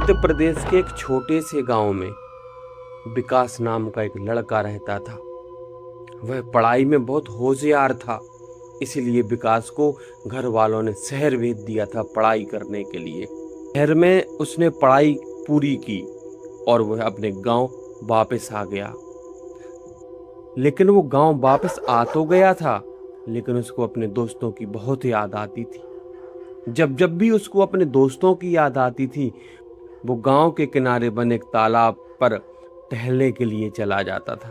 मध्य प्रदेश के एक छोटे से गांव में विकास नाम का एक लड़का रहता था। वह पढ़ाई में बहुत होशियार था, इसीलिए विकास को घर वालों ने शहर भेज दिया था पढ़ाई करने के लिए। शहर में उसने पढ़ाई पूरी की और वह अपने गांव वापस आ गया। लेकिन वो गांव वापस आ तो गया था, लेकिन उसको अपने दोस्तों की बहुत याद आती थी। जब जब भी उसको अपने दोस्तों की याद आती थी, वो गांव के किनारे बने एक तालाब पर टहलने के लिए चला जाता था।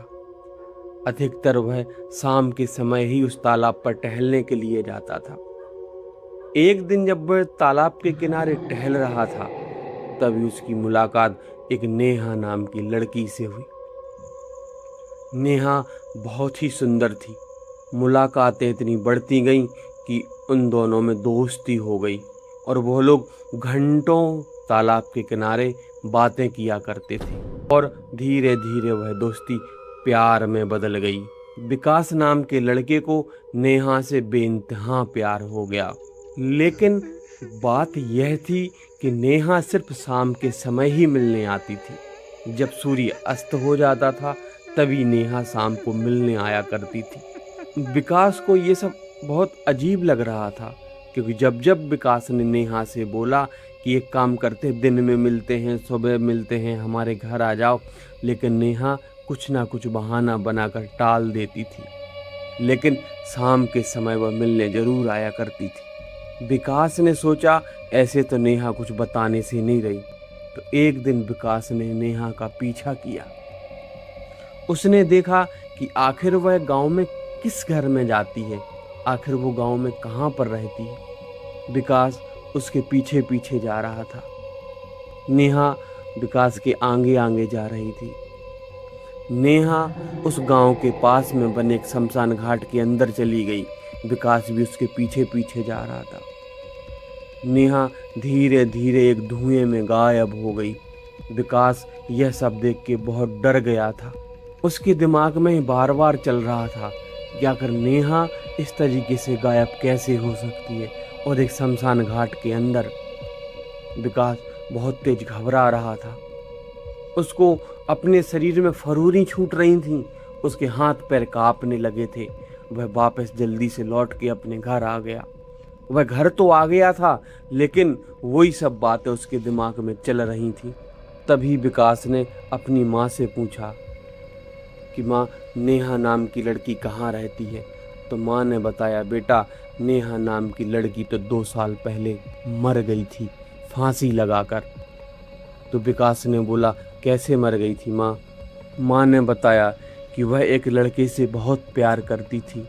अधिकतर वह शाम के समय ही उस तालाब पर टहलने के लिए जाता था। एक दिन जब वह तालाब के किनारे टहल रहा था, तभी उसकी मुलाकात एक नेहा नाम की लड़की से हुई। नेहा बहुत ही सुंदर थी। मुलाकातें इतनी बढ़ती गईं कि उन दोनों में दोस्ती हो गई और वो लोग घंटों तालाब के किनारे बातें किया करते थे और धीरे धीरे वह दोस्ती प्यार में बदल गई। विकास नाम के लड़के को नेहा से बेइंतहा प्यार हो गया। लेकिन बात यह थी कि नेहा सिर्फ शाम के समय ही मिलने आती थी। जब सूर्य अस्त हो जाता था, तभी नेहा शाम को मिलने आया करती थी। विकास को ये सब बहुत अजीब लग रहा था, क्योंकि जब जब विकास ने नेहा से बोला कि एक काम करते, दिन में मिलते हैं, सुबह मिलते हैं, हमारे घर आ जाओ, लेकिन नेहा कुछ ना कुछ बहाना बनाकर टाल देती थी। लेकिन शाम के समय वह मिलने जरूर आया करती थी। विकास ने सोचा ऐसे तो नेहा कुछ बताने से नहीं रही, तो एक दिन विकास ने नेहा का पीछा किया। उसने देखा कि आखिर वह गांव में किस घर में जाती है, आखिर वो गांव में कहाँ पर रहती है। विकास उसके पीछे पीछे जा रहा था। नेहा विकास के आगे आगे जा रही थी। नेहा उस गांव के पास में बने एक शमशान घाट के अंदर चली गई। विकास भी उसके पीछे पीछे जा रहा था। नेहा धीरे धीरे एक धुएं में गायब हो गई। विकास यह सब देख के बहुत डर गया था। उसके दिमाग में बार बार चल रहा था कि आखिर नेहा इस तरीके से गायब कैसे हो सकती है, और एक शमशान घाट के अंदर। विकास बहुत तेज घबरा रहा था। उसको अपने शरीर में फरूरी छूट रही थीं, उसके हाथ पैर कांपने लगे थे। वह वापस जल्दी से लौट के अपने घर आ गया। वह घर तो आ गया था, लेकिन वही सब बातें उसके दिमाग में चल रही थीं। तभी विकास ने अपनी माँ से पूछा कि माँ, नेहा नाम की लड़की कहाँ रहती है। तो माँ ने बताया, बेटा, नेहा नाम की लड़की तो 2 साल पहले मर गई थी, फांसी लगाकर। तो विकास ने बोला, कैसे मर गई थी माँ? माँ ने बताया कि वह एक लड़के से बहुत प्यार करती थी,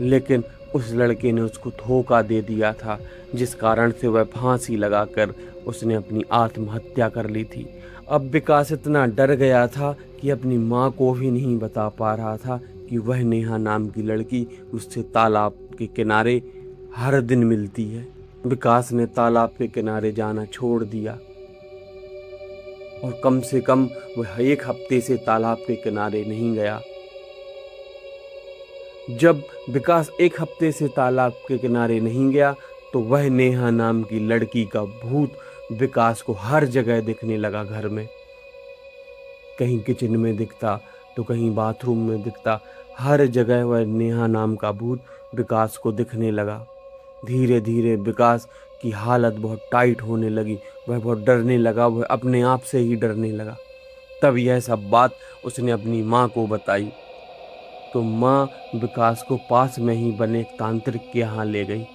लेकिन उस लड़के ने उसको धोखा दे दिया था, जिस कारण से वह फांसी लगाकर उसने अपनी आत्महत्या कर ली थी। अब विकास इतना डर गया था कि अपनी माँ को भी नहीं बता पा रहा था कि वह नेहा नाम की लड़की उससे तालाब के किनारे हर दिन मिलती है। विकास ने तालाब के किनारे जाना छोड़ दिया और कम से कम वह 1 हफ्ते से तालाब के किनारे नहीं गया। जब विकास 1 हफ्ते से तालाब के किनारे नहीं गया, तो वह नेहा नाम की लड़की का भूत विकास को हर जगह दिखने लगा। घर में कहीं किचन में दिखता, तो कहीं बाथरूम में दिखता। हर जगह वह नेहा नाम का भूत विकास को दिखने लगा। धीरे धीरे विकास की हालत बहुत टाइट होने लगी। वह बहुत डरने लगा, वह अपने आप से ही डरने लगा। तब यह सब बात उसने अपनी माँ को बताई। तो माँ विकास को पास में ही बने एक तांत्रिक के यहाँ ले गई।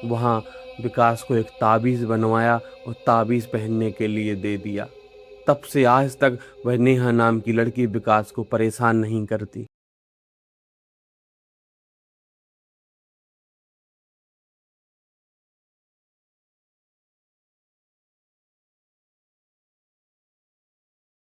वहाँ विकास को एक ताबीज़ बनवाया और ताबीज़ पहनने के लिए दे दिया। तब से आज तक वह नेहा नाम की लड़की विकास को परेशान नहीं करती।